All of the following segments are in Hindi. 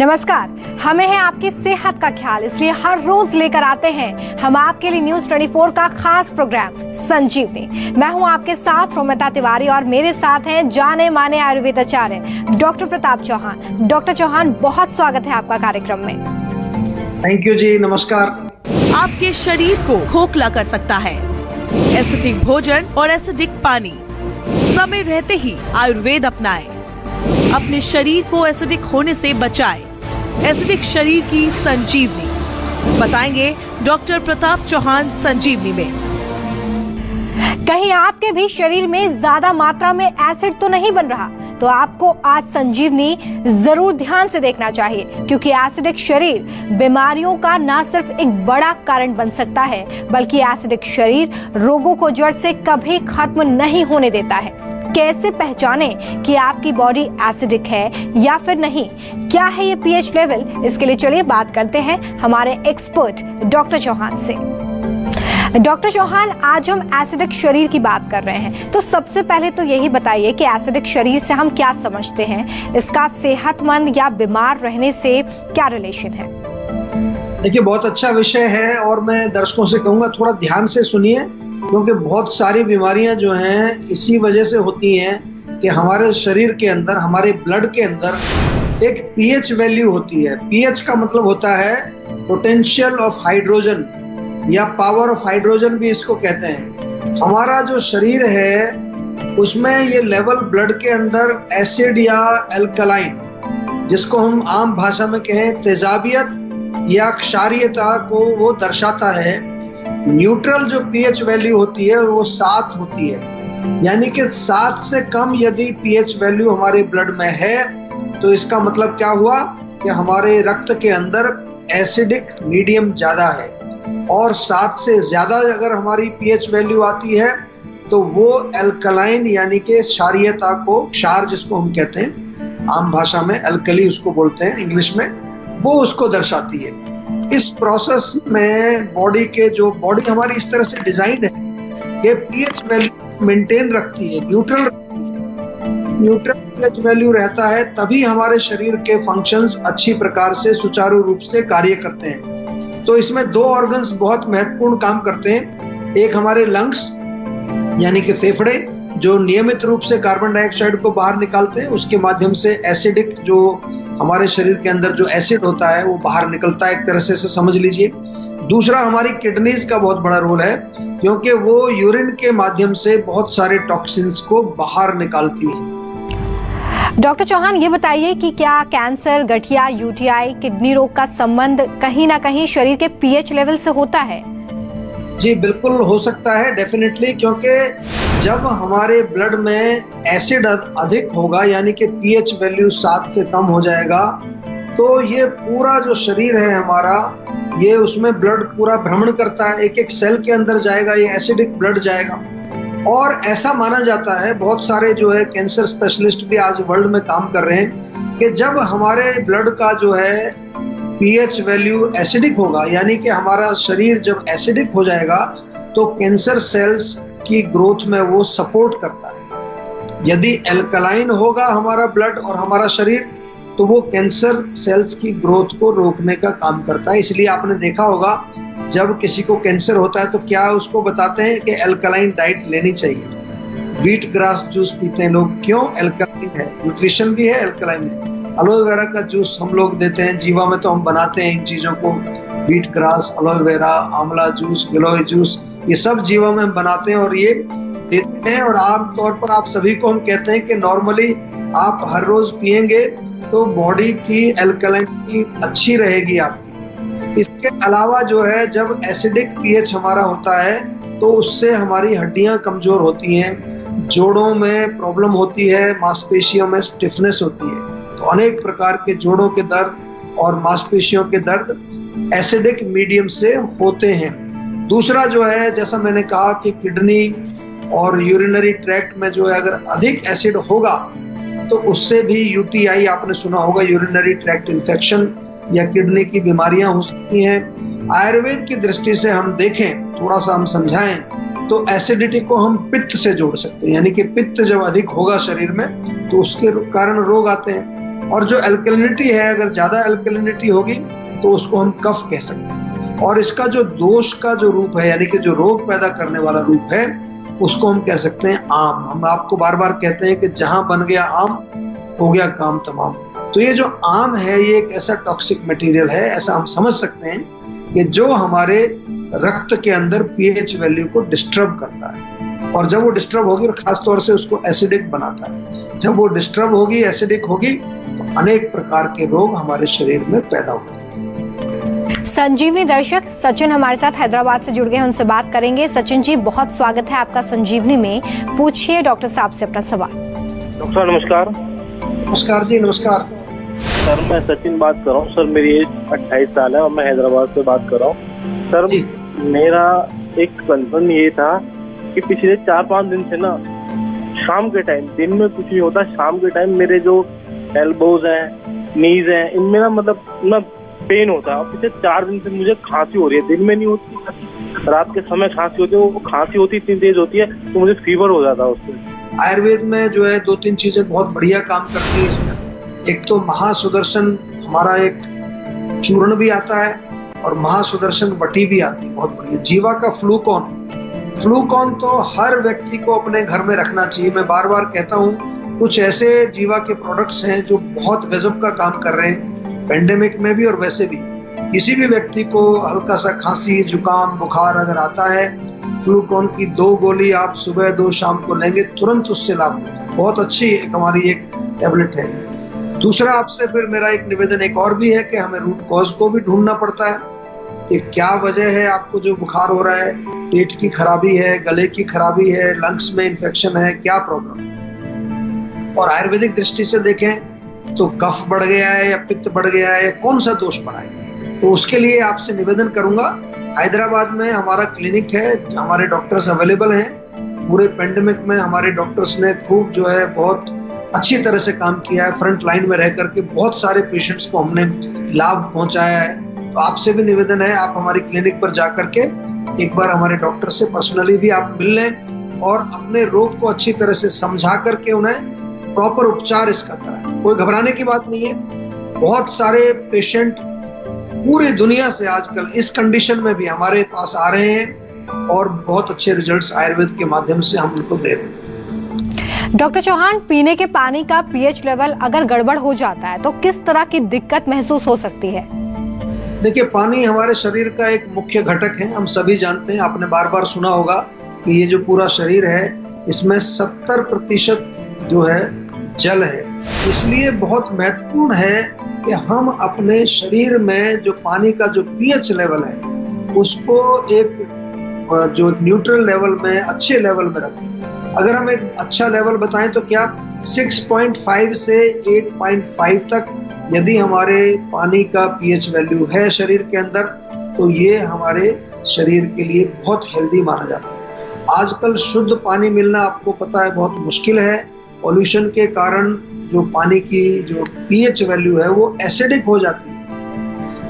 नमस्कार, हमें है आपकी सेहत का ख्याल, इसलिए हर रोज लेकर आते हैं हम आपके लिए न्यूज 24 का खास प्रोग्राम संजीवनी। मैं हूं आपके साथ रोमिता तिवारी और मेरे साथ हैं जाने माने आयुर्वेद आचार्य डॉक्टर प्रताप चौहान। डॉक्टर चौहान, बहुत स्वागत है आपका कार्यक्रम में। थैंक यू जी, नमस्कार। आपके शरीर को खोखला कर सकता है एसिडिक भोजन और एसिडिक पानी। समय रहते ही आयुर्वेद अपनाएं, अपने शरीर को एसिडिक होने से बचाएं। एसिडिक शरीर की संजीवनी बताएंगे डॉक्टर प्रताप चौहान संजीवनी में। कहीं आपके भी शरीर में ज्यादा मात्रा में एसिड तो नहीं बन रहा, तो आपको आज संजीवनी जरूर ध्यान से देखना चाहिए, क्योंकि एसिडिक शरीर बीमारियों का न सिर्फ एक बड़ा कारण बन सकता है, बल्कि एसिडिक शरीर रोगों को जड़ से कभी खत्म नहीं होने देता है। कैसे पहचाने कि आपकी बॉडी एसिडिक है या फिर नहीं? क्या है ये पीएच लेवल? इसके लिए चलिए बात करते हैं हमारे एक्सपर्ट डॉक्टर चौहान से। डॉक्टर चौहान, आज हम एसिडिक शरीर की बात कर रहे हैं, तो सबसे पहले तो यही बताइए कि एसिडिक शरीर से हम क्या समझते हैं, इसका सेहतमंद या बीमार रहने से क्या रिलेशन है? देखिए, बहुत अच्छा विषय है और मैं दर्शकों से कहूँगा थोड़ा ध्यान से सुनिए, क्योंकि बहुत सारी बीमारियां जो हैं इसी वजह से होती हैं कि हमारे शरीर के अंदर, हमारे ब्लड के अंदर एक पीएच वैल्यू होती है। पीएच का मतलब होता है पोटेंशियल ऑफ हाइड्रोजन या पावर ऑफ हाइड्रोजन भी इसको कहते हैं। हमारा जो शरीर है उसमें ये लेवल ब्लड के अंदर एसिड या एल्कलाइन, जिसको हम आम भाषा में कहें तेजाबियत या क्षारीयता को वो दर्शाता है। न्यूट्रल जो पीएच वैल्यू होती है वो 7 होती है, यानी कि 7 से कम यदि पीएच वैल्यू हमारे ब्लड में है तो इसका मतलब क्या हुआ कि हमारे रक्त के अंदर एसिडिक मीडियम ज्यादा है। और 7 से ज्यादा अगर हमारी पीएच वैल्यू आती है तो वो एल्कलाइन यानी कि क्षारीयता को, क्षार जिसको हम कहते हैं आम भाषा में, एल्कली उसको बोलते हैं इंग्लिश में, वो उसको दर्शाती है। इस प्रोसेस में बॉडी हमारी इस तरह से डिजाइन है कि पीएच वैल्यू मेंटेन रखती है, न्यूट्रल रखती है। न्यूट्रल पीएच वैल्यू रहता है तभी हमारे शरीर के फंक्शंस अच्छी प्रकार से सुचारू रूप से कार्य करते हैं। तो इसमें 2 ऑर्गन्स बहुत महत्वपूर्ण काम करते हैं। एक हमारे लंग्स यानी कि फेफड़े, जो नियमित रूप से कार्बन डाइऑक्साइड को बाहर निकालते हैं, उसके माध्यम से एसिडिक जो हमारे शरीर के अंदर जो एसिड होता है वो बाहर निकलता है, एक तरह से समझ लीजिए। दूसरा, हमारी किडनीज का बहुत बड़ा रोल है, क्योंकि वो यूरिन के माध्यम से बहुत सारे टॉक्सिन्स को बाहर निकालती है। डॉक्टर चौहान, ये बताइए कि क्या कैंसर, गठिया, यूटीआई, किडनी रोग का संबंध कहीं ना कहीं शरीर के पीएच लेवल से होता है? जी बिल्कुल हो सकता है, डेफिनेटली, क्योंकि जब हमारे ब्लड में एसिड अधिक होगा यानी कि पीएच वैल्यू 7 से कम हो जाएगा, तो ये पूरा जो शरीर है हमारा, ये उसमें ब्लड पूरा भ्रमण करता है, एक एक सेल के अंदर जाएगा, ये एसिडिक ब्लड जाएगा। और ऐसा माना जाता है, बहुत सारे जो है कैंसर स्पेशलिस्ट भी आज वर्ल्ड में काम कर रहे हैं, कि जब हमारे ब्लड का जो है पीएच वैल्यू एसिडिक होगा, यानी कि हमारा शरीर जब एसिडिक हो जाएगा तो कैंसर सेल्स की ग्रोथ में वो सपोर्ट करता है। यदि एल्कलाइन होगा हमारा ब्लड और हमारा शरीर, तो वो कैंसर सेल्स की ग्रोथ को रोकने का काम करता है। इसलिए आपने देखा होगा जब किसी को कैंसर होता है तो क्या उसको बताते हैं कि एल्कलाइन डाइट लेनी चाहिए। व्हीट ग्रास जूस पीते हैं लोग, क्यों? एल्कलाइन है, न्यूट्रिशन भी है, एल्कलाइन है। एलोवेरा का जूस हम लोग देते हैं, जीवा में तो हम बनाते हैं इन चीजों को, व्हीट ग्रास, एलोवेरा, आंवला जूस, गिलोय जूस, ये सब जीवा में हम बनाते हैं और ये देते हैं। और आमतौर पर आप सभी को हम कहते हैं कि नॉर्मली आप हर रोज पिएंगे तो बॉडी की एल्कलाइनिटी अच्छी रहेगी आपकी। इसके अलावा जो है, जब एसिडिक पीएच हमारा होता है तो उससे हमारी हड्डियां कमजोर होती हैं, जोड़ों में प्रॉब्लम होती है, मांसपेशियों में स्टिफनेस होती है। तो अनेक प्रकार के जोड़ों के दर्द और मांसपेशियों के दर्द एसिडिक मीडियम से होते हैं। दूसरा जो है, जैसा मैंने कहा कि किडनी और यूरिनरी ट्रैक्ट में जो है अगर अधिक एसिड होगा तो उससे भी यूटीआई, आपने सुना होगा, यूरिनरी ट्रैक्ट इन्फेक्शन या किडनी की बीमारियां हो सकती हैं। आयुर्वेद की दृष्टि से हम देखें, थोड़ा सा हम समझाएं, तो एसिडिटी को हम पित्त से जोड़ सकते हैं, यानी कि पित्त जब अधिक होगा शरीर में तो उसके कारण रोग आते हैं। और जो एल्कलिनिटी है, अगर ज्यादा एल्कलिनिटी होगी तो उसको हम कफ कह सकते हैं। और इसका जो दोष का जो रूप है, यानी कि जो रोग पैदा करने वाला रूप है, उसको हम कह सकते हैं आम। हम आपको बार बार कहते हैं कि जहां बन गया आम हो गया काम तमाम। तो ये जो आम है ये एक ऐसा टॉक्सिक मटेरियल है, ऐसा हम समझ सकते हैं कि जो हमारे रक्त के अंदर पीएच वैल्यू को डिस्टर्ब करता है। और जब वो डिस्टर्ब होगी, और खास तौर से उसको एसिडिक बनाता है, जब वो डिस्टर्ब होगी, एसिडिक होगी, तो अनेक प्रकार के रोग हमारे शरीर में पैदा होते हैं। संजीवनी दर्शक सचिन हमारे साथ हैदराबाद से जुड़ गए हैं, उनसे बात करेंगे। सचिन जी, बहुत स्वागत है आपका संजीवनी में। पूछिए डॉक्टर साहब से अपना सवाल। डॉक्टर साहब नमस्कार। नमस्कार जी, नमस्कार सर। मैं सचिन बात कर रहा हूँ सर। मेरी एज 28 साल है और मैं हैदराबाद से बात कर रहा हूँ सर। मेरा एक कंसर्न ये था कि पिछले 4-5 दिन से ना, शाम के टाइम, दिन में कुछ नहीं होता, शाम के टाइम मेरे जो एल्बोज हैं, नीज हैं, इनमें ना मतलब ना पेन होता है। पिछले 4 दिन से मुझे खांसी हो रही है। दिन में नहीं होती, रात के समय खांसी होती है। वो खांसी होती इतनी तेज होती है तो मुझे फीवर हो जाता है उससे। आयुर्वेद में जो है 2-3 चीजें बहुत बढ़िया काम करती है इसमें। एक तो महासुदर्शन हमारा एक चूर्ण भी आता है और महासुदर्शन वटी भी आती है, बहुत बढ़िया। जीवा का फ्लूकॉन तो हर व्यक्ति को अपने घर में रखना चाहिए। मैं बार बार कहता हूँ, कुछ ऐसे जीवा के प्रोडक्ट्स हैं जो बहुत गजब का काम कर रहे हैं, पेंडेमिक में भी और वैसे भी। किसी भी व्यक्ति को हल्का सा खांसी, जुकाम, बुखार अगर आता है, फ्लूकॉन की 2 गोली आप सुबह 2 शाम को लेंगे, तुरंत उससे लाभ होता है। बहुत अच्छी हमारी एक टैबलेट है। दूसरा, आपसे फिर मेरा एक निवेदन एक और भी है कि हमें रूट कॉज को भी ढूंढना पड़ता है कि क्या वजह है आपको जो बुखार हो रहा है। पेट की खराबी है, गले की खराबी है, लंग्स में इन्फेक्शन है, क्या प्रॉब्लम है। और आयुर्वेदिक दृष्टि से देखें तो कफ बढ़ गया है या पित्त बढ़ गया है, कौन सा दोष बढ़ा है। तो उसके लिए आपसे निवेदन करूंगा, हैदराबाद में हमारा क्लिनिक है, हमारे डॉक्टर्स अवेलेबल हैं। पूरे पेंडेमिक में हमारे डॉक्टर्स ने खूब जो है बहुत अच्छी तरह से काम किया है। फ्रंट लाइन में रह करके बहुत सारे पेशेंट्स को हमने लाभ पहुंचाया है। तो आपसे भी निवेदन है, आप हमारी क्लिनिक पर जाकर के एक बार हमारे डॉक्टर से पर्सनली भी आप मिल लें और अपने रोग को अच्छी तरह से समझा करके उन्हें प्रॉपर उपचार इसका कराएं। कोई घबराने की बात नहीं है। बहुत सारे पेशेंट पूरी दुनिया से आजकल इस कंडीशन में भी हमारे पास आ रहे हैं और बहुत अच्छे रिजल्ट्स आयुर्वेद के माध्यम से हम उनको दे रहे हैं। डॉक्टर चौहान, पीने के पानी का पीएच लेवल अगर गड़बड़ हो जाता है तो किस तरह की दिक्कत महसूस हो सकती है? देखिए, पानी हमारे शरीर का एक मुख्य घटक है। हम सभी जानते हैं, आपने बार बार सुना होगा कि ये जो पूरा शरीर है इसमें 70% जो है जल है। इसलिए बहुत महत्वपूर्ण है कि हम अपने शरीर में जो पानी का जो पीएच लेवल है उसको एक जो न्यूट्रल लेवल में, अच्छे लेवल में रखें। अगर हम एक अच्छा लेवल बताएं तो क्या 6.5 से 8.5 तक यदि हमारे पानी का पीएच वैल्यू है शरीर के अंदर, तो ये हमारे शरीर के लिए बहुत हेल्दी माना जाता है। आजकल शुद्ध पानी मिलना आपको पता है बहुत मुश्किल है। पॉल्यूशन के कारण जो पानी की जो पीएच वैल्यू है वो एसिडिक हो जाती है।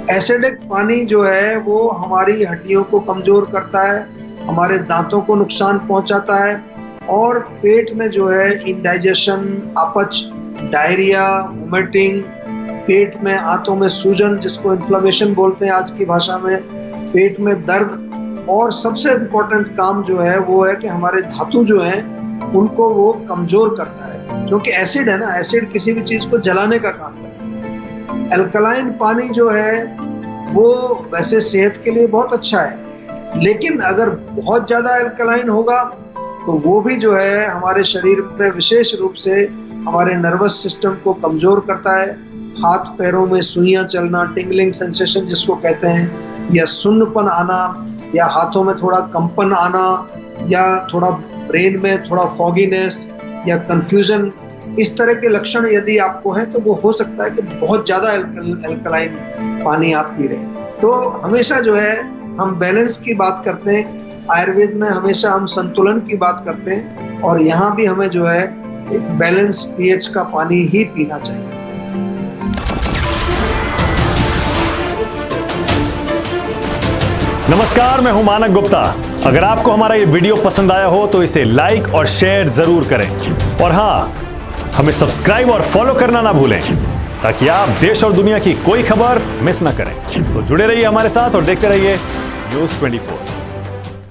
एसिडिक पानी जो है वो हमारी हड्डियों को कमजोर करता है, हमारे दांतों को नुकसान पहुंचाता है और पेट में जो है इंडाइजेशन, अपच, डायरिया, वोमिटिंग, पेट में, आंतों में सूजन, जिसको इन्फ्लेमेशन बोलते हैं आज की भाषा में, पेट में दर्द, और सबसे इम्पोर्टेंट काम जो है वो है कि हमारे धातु जो हैं उनको वो कमजोर करता है। क्योंकि एसिड है ना, एसिड किसी भी चीज को जलाने का काम करता है। एल्कलाइन पानी जो है वो वैसे सेहत के लिए बहुत अच्छा है, लेकिन अगर बहुत ज्यादा एल्कलाइन होगा तो वो भी जो है हमारे शरीर में विशेष रूप से हमारे नर्वस सिस्टम को कमजोर करता है। हाथ पैरों में सुइयां चलना, टिंगलिंग सेंसेशन जिसको कहते हैं, या सुन्नपन आना, या हाथों में थोड़ा कंपन आना, या थोड़ा ब्रेन में थोड़ा फॉगीनेस या कंफ्यूजन, इस तरह के लक्षण यदि आपको है तो वो हो सकता है कि बहुत ज्यादा एल्कलाइन पानी आप पी रहे हैं। तो हमेशा जो है हम बैलेंस की बात करते हैं, आयुर्वेद में हमेशा हम संतुलन की बात करते हैं, और यहाँ भी हमें जो है एक बैलेंस पीएच का पानी ही पीना चाहिए। नमस्कार, मैं हूं मानक गुप्ता। अगर आपको हमारा ये वीडियो पसंद आया हो तो इसे लाइक और शेयर जरूर करें, और हां, हमें सब्सक्राइब और फॉलो करना ना भूलें। ताकि आप देश और दुनिया की कोई खबर मिस ना करें। तो जुड़े रहिए हमारे साथ और देखते रहिए News 24।